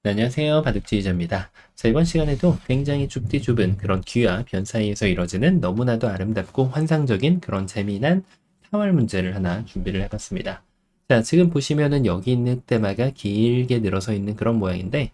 네, 안녕하세요. 바둑지휘자입니다. 자, 이번 시간에도 굉장히 좁디 좁은 그런 귀와 변 사이에서 이루어지는 너무나도 아름답고 환상적인 그런 재미난 타월 문제를 하나 준비를 해봤습니다. 자, 지금 보시면은 여기 있는 흑대마가 길게 늘어서 있는 그런 모양인데,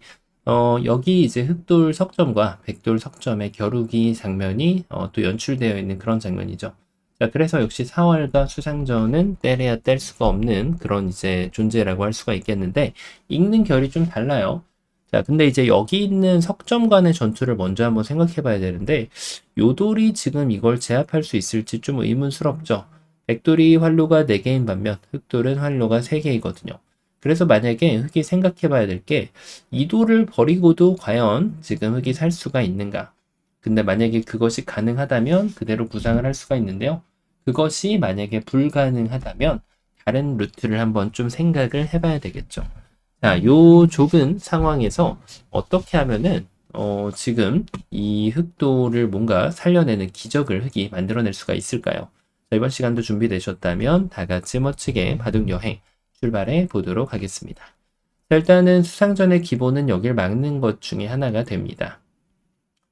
여기 이제 흑돌 석점과 백돌 석점의 겨루기 장면이 또 연출되어 있는 그런 장면이죠. 자, 그래서 역시 사월과 수상전은 떼려야 뗄 수가 없는 그런 이제 존재라고 할 수가 있겠는데, 읽는 결이 좀 달라요. 자, 근데 이제 여기 있는 석점 간의 전투를 먼저 한번 생각해 봐야 되는데, 요돌이 지금 이걸 제압할 수 있을지 좀 의문스럽죠. 백돌이 활로가 4개인 반면 흑돌은 활로가 3개이거든요. 그래서 만약에 흑이 생각해 봐야 될 게, 이 돌을 버리고도 과연 지금 흑이 살 수가 있는가? 근데 만약에 그것이 가능하다면 그대로 구상을 할 수가 있는데요. 그것이 만약에 불가능하다면 다른 루트를 한번 좀 생각을 해봐야 되겠죠. 자, 요 좁은 상황에서 어떻게 하면은 지금 이 흑도를 뭔가 살려내는 기적을 흑이 만들어낼 수가 있을까요? 자, 이번 시간도 준비되셨다면 다 같이 멋지게 바둑 여행 출발해 보도록 하겠습니다. 자, 일단은 수상전의 기본은 여길 막는 것 중에 하나가 됩니다.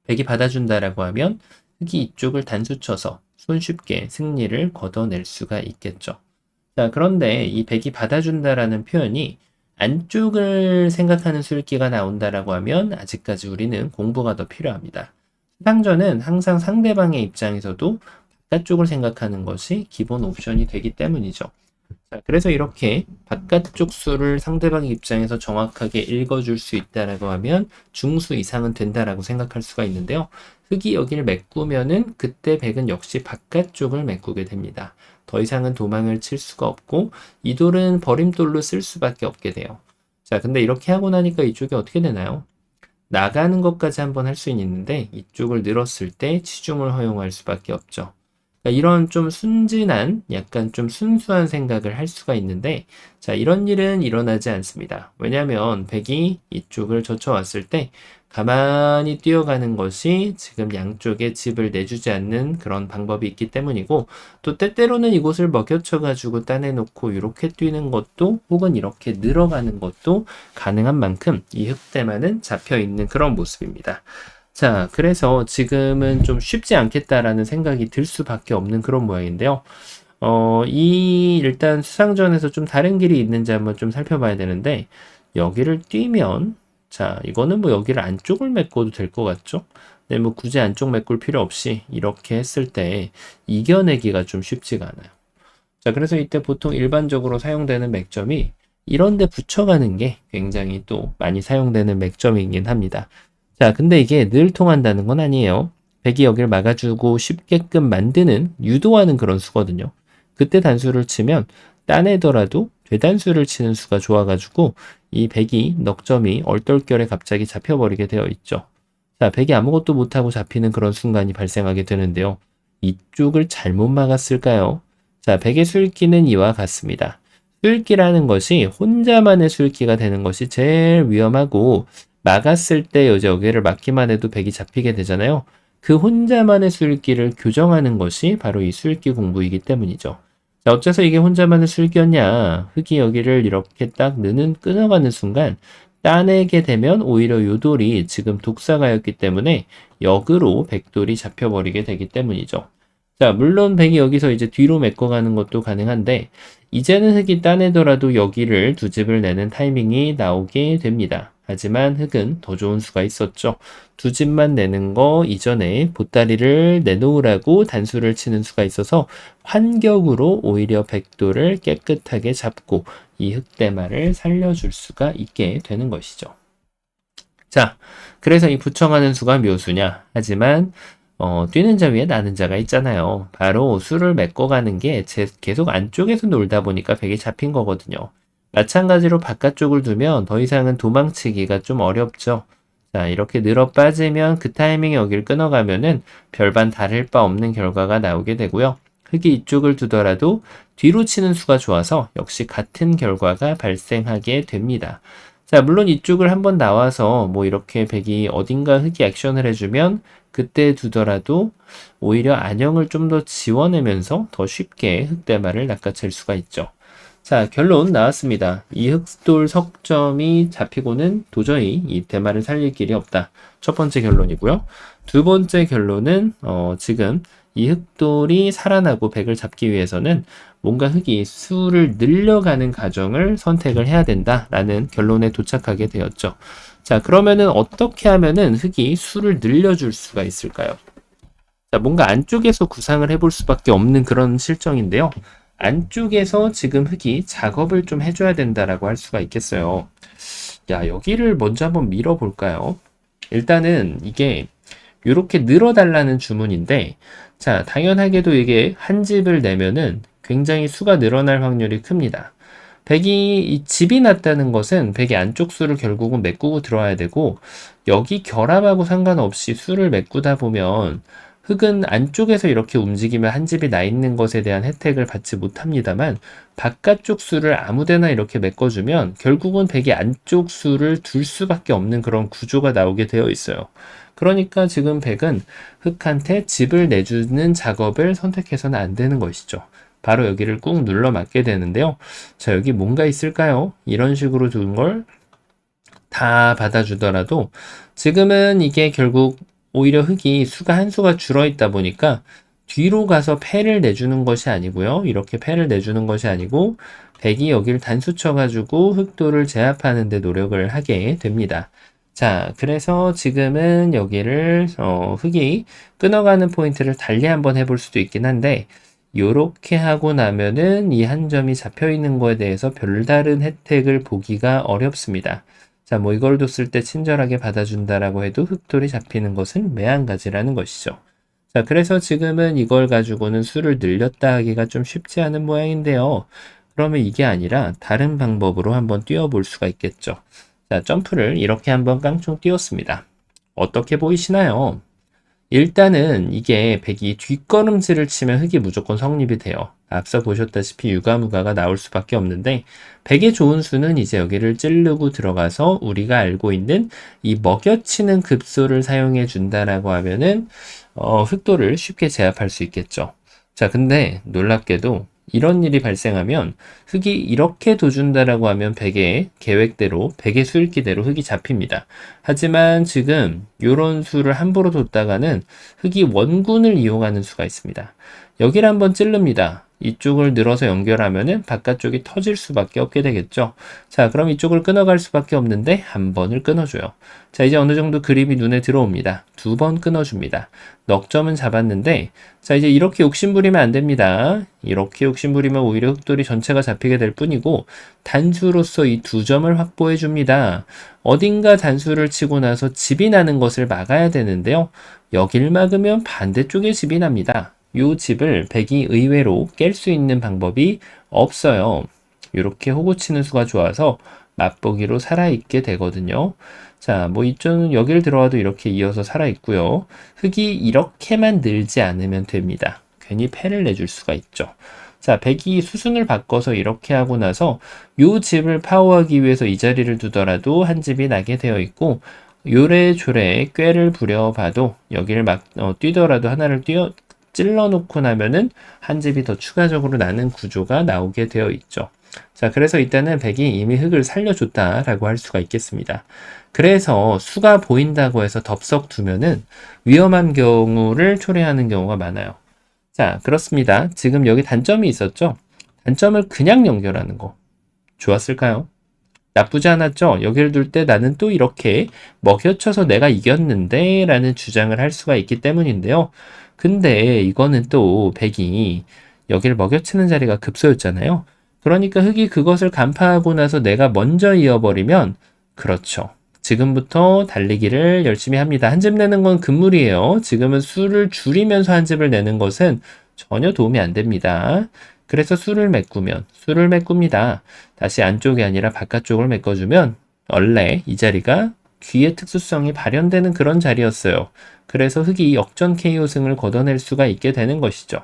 백이 받아준다라고 하면 흑이 이쪽을 단수 쳐서 손쉽게 승리를 걷어낼 수가 있겠죠. 자, 그런데 이 백이 받아준다라는 표현이 안쪽을 생각하는 술기가 나온다라고 하면 아직까지 우리는 공부가 더 필요합니다. 수상전은 항상 상대방의 입장에서도 바깥쪽을 생각하는 것이 기본 옵션이 되기 때문이죠. 자, 그래서 이렇게 바깥쪽 수를 상대방 입장에서 정확하게 읽어줄 수 있다라고 하면 중수 이상은 된다라고 생각할 수가 있는데요. 흑이 여기를 메꾸면은 그때 백은 역시 바깥쪽을 메꾸게 됩니다. 더 이상은 도망을 칠 수가 없고 이 돌은 버림돌로 쓸 수밖에 없게 돼요. 자, 근데 이렇게 하고 나니까 이쪽이 어떻게 되나요? 나가는 것까지 한번 할 수 있는데 이쪽을 늘었을 때 치중을 허용할 수밖에 없죠. 그러니까 이런 좀 순진한, 약간 좀 순수한 생각을 할 수가 있는데, 자, 이런 일은 일어나지 않습니다. 왜냐하면 백이 이쪽을 젖혀왔을 때 가만히 뛰어가는 것이 지금 양쪽에 집을 내주지 않는 그런 방법이 있기 때문이고, 또 때때로는 이곳을 먹여쳐가지고 따내놓고 이렇게 뛰는 것도 혹은 이렇게 늘어가는 것도 가능한 만큼 이 흑대만은 잡혀 있는 그런 모습입니다. 자, 그래서 지금은 좀 쉽지 않겠다라는 생각이 들 수밖에 없는 그런 모양인데요. 일단 수상전에서 좀 다른 길이 있는지 한번 좀 살펴봐야 되는데, 여기를 뛰면, 자, 이거는 뭐 여기를 안쪽을 메꿔도 될 것 같죠? 네, 뭐 굳이 안쪽 메꿀 필요 없이 이렇게 했을 때 이겨내기가 좀 쉽지가 않아요. 자, 그래서 이때 보통 일반적으로 사용되는 맥점이 이런 데 붙여가는 게 굉장히 또 많이 사용되는 맥점이긴 합니다. 자, 근데 이게 늘 통한다는 건 아니에요. 백이 여기를 막아주고 쉽게끔 만드는, 유도하는 그런 수거든요. 그때 단수를 치면 따내더라도 되단수를 치는 수가 좋아가지고 이 백이 넉 점이 얼떨결에 갑자기 잡혀버리게 되어 있죠. 자, 백이 아무것도 못하고 잡히는 그런 순간이 발생하게 되는데요. 이쪽을 잘못 막았을까요? 자, 백의 술기는 이와 같습니다. 술기라는 것이 혼자만의 술기가 되는 것이 제일 위험하고 막았을 때 이제 여기를 막기만 해도 백이 잡히게 되잖아요. 그 혼자만의 술기를 교정하는 것이 바로 이 술기 공부이기 때문이죠. 자, 어째서 이게 혼자만의 술기였냐? 흑이 여기를 이렇게 딱 끊어가는 순간 따내게 되면 오히려 요돌이 지금 독사가였기 때문에 역으로 백돌이 잡혀버리게 되기 때문이죠. 자, 물론 백이 여기서 이제 뒤로 메꿔가는 것도 가능한데 이제는 흑이 따내더라도 여기를 두 집을 내는 타이밍이 나오게 됩니다. 하지만 흑은 더 좋은 수가 있었죠. 두 집만 내는 거 이전에 보따리를 내놓으라고 단수를 치는 수가 있어서 환격으로 오히려 백돌을 깨끗하게 잡고 이 흑대마를 살려줄 수가 있게 되는 것이죠. 자, 그래서 이 부청하는 수가 묘수냐? 하지만 뛰는 자 위에 나는 자가 있잖아요. 바로 수를 메꿔가는 게 계속 안쪽에서 놀다 보니까 백이 잡힌 거거든요. 마찬가지로 바깥쪽을 두면 더 이상은 도망치기가 좀 어렵죠. 자, 이렇게 늘어 빠지면 그 타이밍에 여기를 끊어가면은 별반 다를 바 없는 결과가 나오게 되고요. 흑이 이쪽을 두더라도 뒤로 치는 수가 좋아서 역시 같은 결과가 발생하게 됩니다. 자, 물론 이쪽을 한번 나와서 뭐 이렇게 백이 어딘가 흑이 액션을 해주면 그때 두더라도 오히려 안형을 좀 더 지워내면서 더 쉽게 흑대마를 낚아챌 수가 있죠. 자, 결론 나왔습니다. 이 흑돌 석점이 잡히고는 도저히 이 대마를 살릴 길이 없다. 첫 번째 결론이고요. 두 번째 결론은 지금 이 흑돌이 살아나고 백을 잡기 위해서는 뭔가 흑이 수를 늘려가는 과정을 선택을 해야 된다라는 결론에 도착하게 되었죠. 자, 그러면은 어떻게 하면은 흑이 수를 늘려줄 수가 있을까요? 자, 뭔가 안쪽에서 구상을 해볼 수밖에 없는 그런 실정인데요. 안쪽에서 지금 흑이 작업을 좀 해줘야 된다라고 할 수가 있겠어요. 야, 여기를 먼저 한번 밀어볼까요? 일단은 이게 이렇게 늘어달라는 주문인데, 자, 당연하게도 이게 한 집을 내면은 굉장히 수가 늘어날 확률이 큽니다. 백이 이 집이 났다는 것은 백이 안쪽 수를 결국은 메꾸고 들어와야 되고, 여기 결합하고 상관없이 수를 메꾸다 보면 흙은 안쪽에서 이렇게 움직이면 한 집이 나 있는 것에 대한 혜택을 받지 못합니다만, 바깥쪽 수를 아무데나 이렇게 메꿔주면 결국은 백이 안쪽 수를 둘 수밖에 없는 그런 구조가 나오게 되어 있어요. 그러니까 지금 백은 흙한테 집을 내주는 작업을 선택해서는 안 되는 것이죠. 바로 여기를 꾹 눌러 맞게 되는데요. 자, 여기 뭔가 있을까요? 이런 식으로 둔 걸 다 받아주더라도 지금은 이게 결국 오히려 흙이 수가 한 수가 줄어 있다 보니까 뒤로 가서 패를 내주는 것이 아니고요. 이렇게 패를 내주는 것이 아니고 백이 여기를 단수 쳐가지고 흑도를 제압하는 데 노력을 하게 됩니다. 자, 그래서 지금은 여기를 흑이 끊어가는 포인트를 달리 한번 해볼 수도 있긴 한데, 요렇게 하고 나면은 이 한 점이 잡혀 있는 거에 대해서 별다른 혜택을 보기가 어렵습니다. 자, 뭐 이걸 뒀을 때 친절하게 받아준다라고 해도 흑돌이 잡히는 것은 매한가지라는 것이죠. 자, 그래서 지금은 이걸 가지고는 수를 늘렸다 하기가 좀 쉽지 않은 모양인데요. 그러면 이게 아니라 다른 방법으로 한번 뛰어볼 수가 있겠죠. 자, 점프를 이렇게 한번 깡총 띄웠습니다. 어떻게 보이시나요? 일단은 이게 백이 뒷걸음질을 치면 흑이 무조건 성립이 돼요. 앞서 보셨다시피 유가무가가 나올 수밖에 없는데, 백의 좋은 수는 이제 여기를 찌르고 들어가서 우리가 알고 있는 이 먹여치는 급소를 사용해 준다라고 하면은 흑도를 쉽게 제압할 수 있겠죠. 자, 근데 놀랍게도 이런 일이 발생하면 흑이 이렇게 둬준다라고 하면 백의 계획대로, 백의 수읽기대로 흑이 잡힙니다. 하지만 지금 이런 수를 함부로 뒀다가는 흑이 원군을 이용하는 수가 있습니다. 여기를 한번 찌릅니다. 이쪽을 늘어서 연결하면은 바깥쪽이 터질 수밖에 없게 되겠죠. 자, 그럼 이쪽을 끊어갈 수밖에 없는데 한 번을 끊어줘요. 자, 이제 어느 정도 그림이 눈에 들어옵니다. 두 번 끊어줍니다. 넉 점은 잡았는데, 자, 이제 이렇게 욕심부리면 안 됩니다. 이렇게 욕심부리면 오히려 흑돌이 전체가 잡히게 될 뿐이고, 단수로서 이 두 점을 확보해 줍니다. 어딘가 단수를 치고 나서 집이 나는 것을 막아야 되는데요. 여길 막으면 반대쪽에 집이 납니다. 이 집을 백이 의외로 깰 수 있는 방법이 없어요. 이렇게 호구 치는 수가 좋아서 맛보기로 살아있게 되거든요. 자, 뭐 이쪽은 여기를 들어와도 이렇게 이어서 살아있고요. 흑이 이렇게만 늘지 않으면 됩니다. 괜히 패를 내줄 수가 있죠. 자, 백이 수순을 바꿔서 이렇게 하고 나서 이 집을 파워하기 위해서 이 자리를 두더라도 한 집이 나게 되어 있고, 요래조래 꾀를 부려봐도 여기를 막 뛰더라도 하나를 찔러 놓고 나면은 한 집이 더 추가적으로 나는 구조가 나오게 되어 있죠. 자, 그래서 이때는 백이 이미 흑을 살려줬다라고 할 수가 있겠습니다. 그래서 수가 보인다고 해서 덥석 두면은 위험한 경우를 초래하는 경우가 많아요. 자, 그렇습니다. 지금 여기 단점이 있었죠? 단점을 그냥 연결하는 거. 좋았을까요? 나쁘지 않았죠? 여기를 둘 때 나는 또 이렇게 먹여쳐서 내가 이겼는데 라는 주장을 할 수가 있기 때문인데요. 근데 이거는 또 백이 여기를 먹여치는 자리가 급소였잖아요. 그러니까 흑이 그것을 간파하고 나서 내가 먼저 이어버리면, 그렇죠. 지금부터 달리기를 열심히 합니다. 한 집 내는 건 금물이에요. 지금은 수를 줄이면서 한 집을 내는 것은 전혀 도움이 안 됩니다. 그래서 수를 메꿉니다. 다시 안쪽이 아니라 바깥쪽을 메꿔주면 원래 이 자리가 귀의 특수성이 발현되는 그런 자리였어요. 그래서 흑이 역전 KO 승을 거둬낼 수가 있게 되는 것이죠.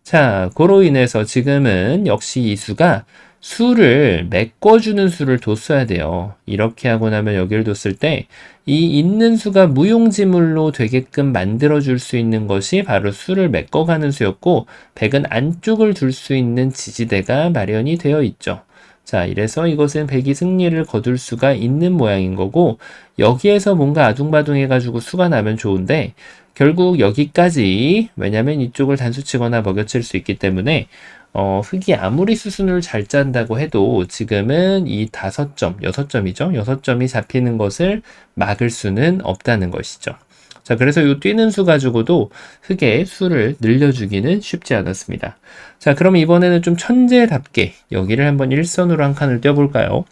자, 그로 인해서 지금은 역시 이 수가 수를 메꿔주는 수를 뒀어야 돼요. 이렇게 하고 나면 여기를 뒀을 때 이 있는 수가 무용지물로 되게끔 만들어줄 수 있는 것이 바로 수를 메꿔가는 수였고 100은 안쪽을 둘 수 있는 지지대가 마련이 되어 있죠. 자, 이래서 이것은 100이 승리를 거둘 수가 있는 모양인 거고 여기에서 뭔가 아둥바둥해가지고 수가 나면 좋은데 결국 여기까지 왜냐면 이쪽을 단수치거나 먹여칠 수 있기 때문에 흙이 아무리 수순을 잘 짠다고 해도 지금은 이 5점, 6점이죠. 6점이 잡히는 것을 막을 수는 없다는 것이죠. 자, 그래서 이 뛰는 수 가지고도 흙의 수를 늘려주기는 쉽지 않았습니다. 자, 그럼 이번에는 좀 천재답게 여기를 한번 일선으로 한 칸을 떼어볼까요?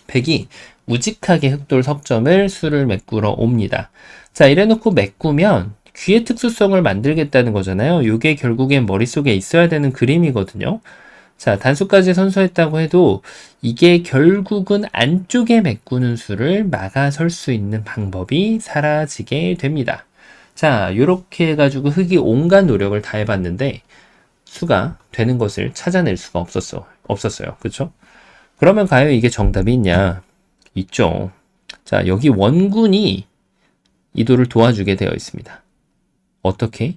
100이 우직하게 흑돌 석점을 수를 메꾸러 옵니다. 자, 이래놓고 메꾸면 귀의 특수성을 만들겠다는 거잖아요. 이게 결국엔 머릿속에 있어야 되는 그림이거든요. 자, 단수까지 선수했다고 해도 이게 결국은 안쪽에 메꾸는 수를 막아설 수 있는 방법이 사라지게 됩니다. 자, 이렇게 해가지고 흙이 온갖 노력을 다 해봤는데 수가 되는 것을 찾아낼 수가 없었어요. 그쵸? 그러면 과연 이게 정답이 있냐? 있죠. 자, 여기 원군이 이도를 도와주게 되어 있습니다. 어떻게?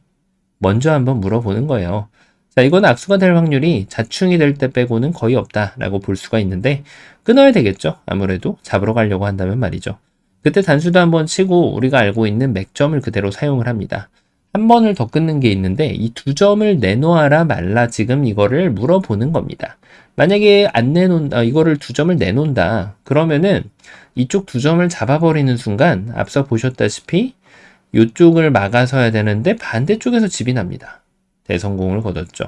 먼저 한번 물어보는 거예요. 자, 이건 악수가 될 확률이 자충이 될 때 빼고는 거의 없다라고 볼 수가 있는데 끊어야 되겠죠. 아무래도 잡으러 가려고 한다면 말이죠. 그때 단수도 한번 치고 우리가 알고 있는 맥점을 그대로 사용을 합니다. 한 번을 더 끊는 게 있는데 이 2점을 내놓아라 말라 지금 이거를 물어보는 겁니다. 만약에 안 내놓는다, 이거를 2점을 내놓는다. 그러면은 이쪽 2점을 잡아버리는 순간 앞서 보셨다시피 이쪽을 막아서야 되는데 반대쪽에서 집이 납니다. 대성공을 거뒀죠.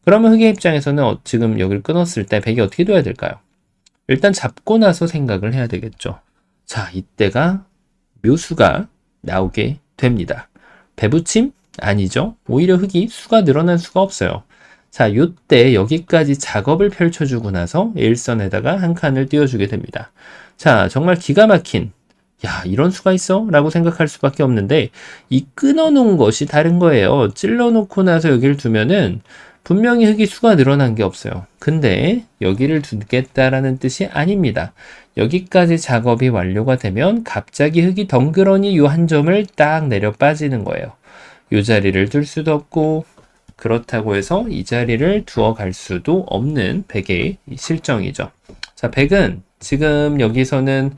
그러면 흑의 입장에서는 지금 여기를 끊었을 때 100이 어떻게 돼야 될까요? 일단 잡고 나서 생각을 해야 되겠죠. 자, 이때가 묘수가 나오게 됩니다. 배붙임? 아니죠. 오히려 흑이 수가 늘어난 수가 없어요. 자, 요때 여기까지 작업을 펼쳐주고 나서 일선에다가 한 칸을 띄워주게 됩니다. 자, 정말 기가 막힌 야, 이런 수가 있어? 라고 생각할 수밖에 없는데 이 끊어놓은 것이 다른 거예요. 찔러놓고 나서 여기를 두면은 분명히 흙이 수가 늘어난 게 없어요. 근데 여기를 두겠다라는 뜻이 아닙니다. 여기까지 작업이 완료가 되면 갑자기 흙이 덩그러니 이 한 점을 딱 내려 빠지는 거예요. 이 자리를 둘 수도 없고 그렇다고 해서 이 자리를 두어 갈 수도 없는 100의 실정이죠. 자, 100은 지금 여기서는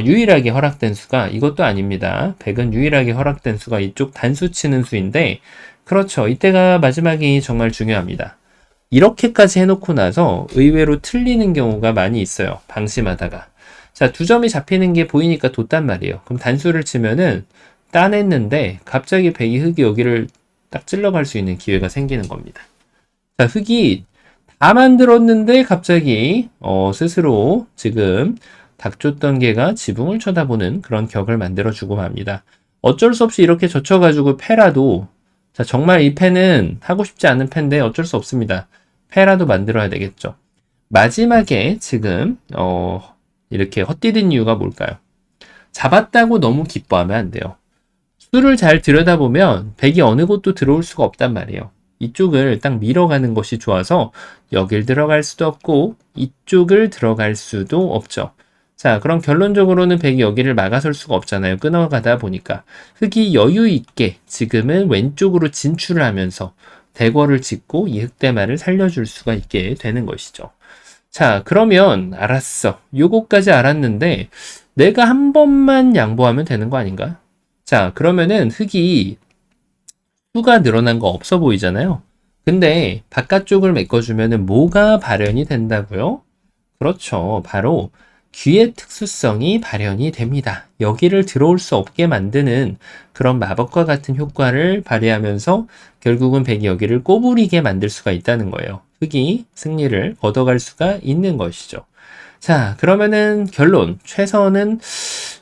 유일하게 허락된 수가 이것도 아닙니다. 100은 유일하게 허락된 수가 이쪽 단수 치는 수인데 그렇죠. 이때가 마지막이 정말 중요합니다. 이렇게까지 해놓고 나서 의외로 틀리는 경우가 많이 있어요. 방심하다가. 자, 2점이 잡히는 게 보이니까 뒀단 말이에요. 그럼 단수를 치면은 따냈는데 갑자기 100이 흙이 여기를 딱 찔러갈 수 있는 기회가 생기는 겁니다. 자, 흙이 다 만들었는데 갑자기 스스로 지금 닥쳤던 개가 지붕을 쳐다보는 그런 격을 만들어주고 맙니다. 어쩔 수 없이 이렇게 젖혀가지고 패라도 자, 정말 이 패는 하고 싶지 않은 패인데 어쩔 수 없습니다. 패라도 만들어야 되겠죠. 마지막에 지금 이렇게 헛디딘 이유가 뭘까요? 잡았다고 너무 기뻐하면 안 돼요. 수를 잘 들여다보면 100이 어느 곳도 들어올 수가 없단 말이에요. 이쪽을 딱 밀어가는 것이 좋아서 여길 들어갈 수도 없고 이쪽을 들어갈 수도 없죠. 자, 그럼 결론적으로는 100이 여기를 막아설 수가 없잖아요. 끊어가다 보니까. 흙이 여유 있게 지금은 왼쪽으로 진출을 하면서 대궐을 짓고 이 흑대마를 살려줄 수가 있게 되는 것이죠. 자, 그러면 알았어. 요거까지 알았는데 내가 한 번만 양보하면 되는 거 아닌가? 자, 그러면은 흙이 수가 늘어난 거 없어 보이잖아요. 근데 바깥쪽을 메꿔주면은 뭐가 발현이 된다고요? 그렇죠. 바로 귀의 특수성이 발현이 됩니다. 여기를 들어올 수 없게 만드는 그런 마법과 같은 효과를 발휘하면서 결국은 100이 여기를 꼬부리게 만들 수가 있다는 거예요. 흑이 승리를 얻어갈 수가 있는 것이죠. 자, 그러면은 결론, 최선은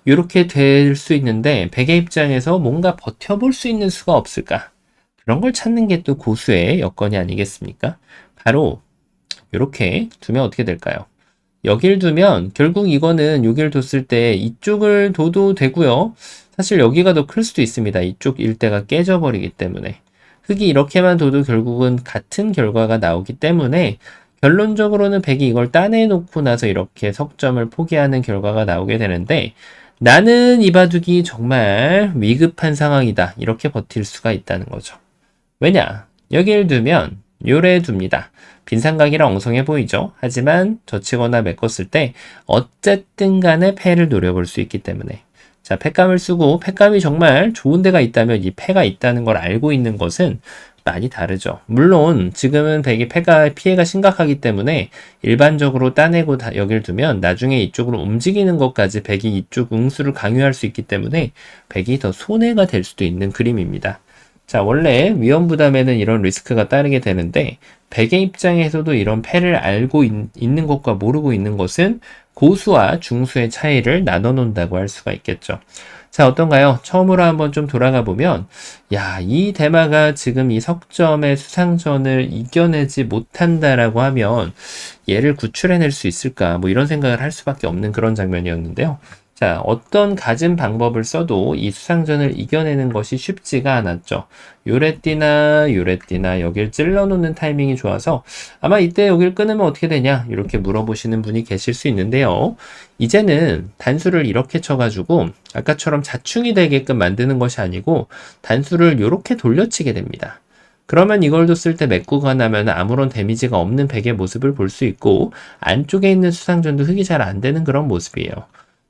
이렇게 될 수 있는데 100의 입장에서 뭔가 버텨볼 수 있는 수가 없을까? 그런 걸 찾는 게 또 고수의 여건이 아니겠습니까? 바로 이렇게 두면 어떻게 될까요? 여길 두면 결국 이거는 여기를 뒀을 때 이쪽을 둬도 되고요. 사실 여기가 더 클 수도 있습니다. 이쪽 일대가 깨져버리기 때문에. 흙이 이렇게만 둬도 결국은 같은 결과가 나오기 때문에 결론적으로는 백이 이걸 따내놓고 나서 이렇게 석점을 포기하는 결과가 나오게 되는데 나는 이 바둑이 정말 위급한 상황이다. 이렇게 버틸 수가 있다는 거죠. 왜냐? 여길 두면 요래 둡니다. 빈상각이라 엉성해 보이죠? 하지만 젖히거나 메꿨을 때 어쨌든 간에 패를 노려볼 수 있기 때문에 자, 패감을 쓰고 패감이 정말 좋은 데가 있다면 이 패가 있다는 걸 알고 있는 것은 많이 다르죠. 물론 지금은 백이 피해가 심각하기 때문에 일반적으로 따내고 여길 두면 나중에 이쪽으로 움직이는 것까지 백이 이쪽 응수를 강요할 수 있기 때문에 백이 더 손해가 될 수도 있는 그림입니다. 자, 원래 위험부담에는 이런 리스크가 따르게 되는데 백의 입장에서도 이런 패를 알고 있는 것과 모르고 있는 것은 고수와 중수의 차이를 나눠 놓는다고 할 수가 있겠죠. 자, 어떤가요? 처음으로 한번 좀 돌아가 보면 야, 이 대마가 지금 이 석점의 수상전을 이겨내지 못한다라고 하면 얘를 구출해낼 수 있을까? 뭐 이런 생각을 할 수밖에 없는 그런 장면이었는데요. 자, 어떤 갖은 방법을 써도 이 수상전을 이겨내는 것이 쉽지가 않았죠. 요래띠나 요래띠나 여길 찔러놓는 타이밍이 좋아서 아마 이때 여길 끊으면 어떻게 되냐 이렇게 물어보시는 분이 계실 수 있는데요. 이제는 단수를 이렇게 쳐가지고 아까처럼 자충이 되게끔 만드는 것이 아니고 단수를 이렇게 돌려치게 됩니다. 그러면 이걸 뒀을 때 메꾸가 나면 아무런 데미지가 없는 백의 모습을 볼 수 있고 안쪽에 있는 수상전도 흙이 잘 안 되는 그런 모습이에요.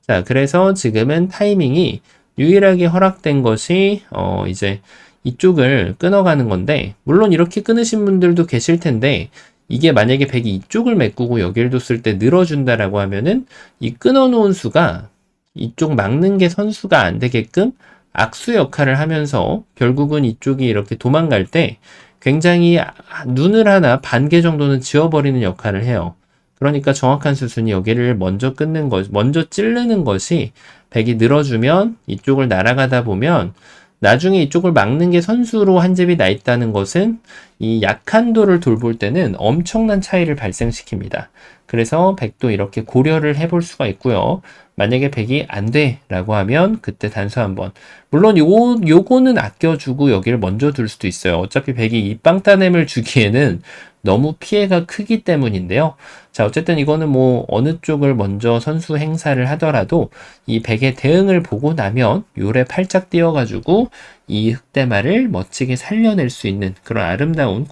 자, 그래서 지금은 타이밍이 유일하게 허락된 것이 이제 이쪽을 끊어가는 건데 물론 이렇게 끊으신 분들도 계실 텐데 이게 만약에 백이 이쪽을 메꾸고 여기를 뒀을 때 늘어준다라고 하면은 이 끊어놓은 수가 이쪽 막는 게 선수가 안 되게끔 악수 역할을 하면서 결국은 이쪽이 이렇게 도망갈 때 굉장히 눈을 하나 반 개 정도는 지워버리는 역할을 해요. 그러니까 정확한 수순이 여기를 먼저 끊는 것, 먼저 찌르는 것이 백이 늘어주면 이쪽을 날아가다 보면 나중에 이쪽을 막는 게 선수로 한 집이 나 있다는 것은 이 약한도를 돌볼 때는 엄청난 차이를 발생시킵니다. 그래서 백도 이렇게 고려를 해볼 수가 있고요. 만약에 백이 안 돼 라고 하면 그때 단수 한번 물론 요거는 아껴주고 여기를 먼저 둘 수도 있어요. 어차피 백이 이 빵따냄을 주기에는 너무 피해가 크기 때문인데요. 자, 어쨌든 이거는 뭐 어느 쪽을 먼저 선수 행사를 하더라도 이 백의 대응을 보고 나면 요래 팔짝 띄워가지고 이 흑대마를 멋지게 살려낼 수 있는 그런 아름다운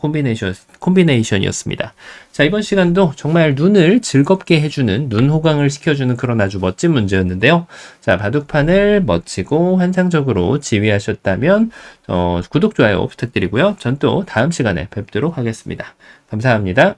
콤비네이션이었습니다. 자, 이번 시간도 정말 눈을 즐겁게 해주는 눈 호강을 시켜주는 그런 아주 멋진 문제였는데요. 자, 바둑판을 멋지고 환상적으로 지휘하셨다면 구독, 좋아요 부탁드리고요. 전 또 다음 시간에 뵙도록 하겠습니다. 감사합니다.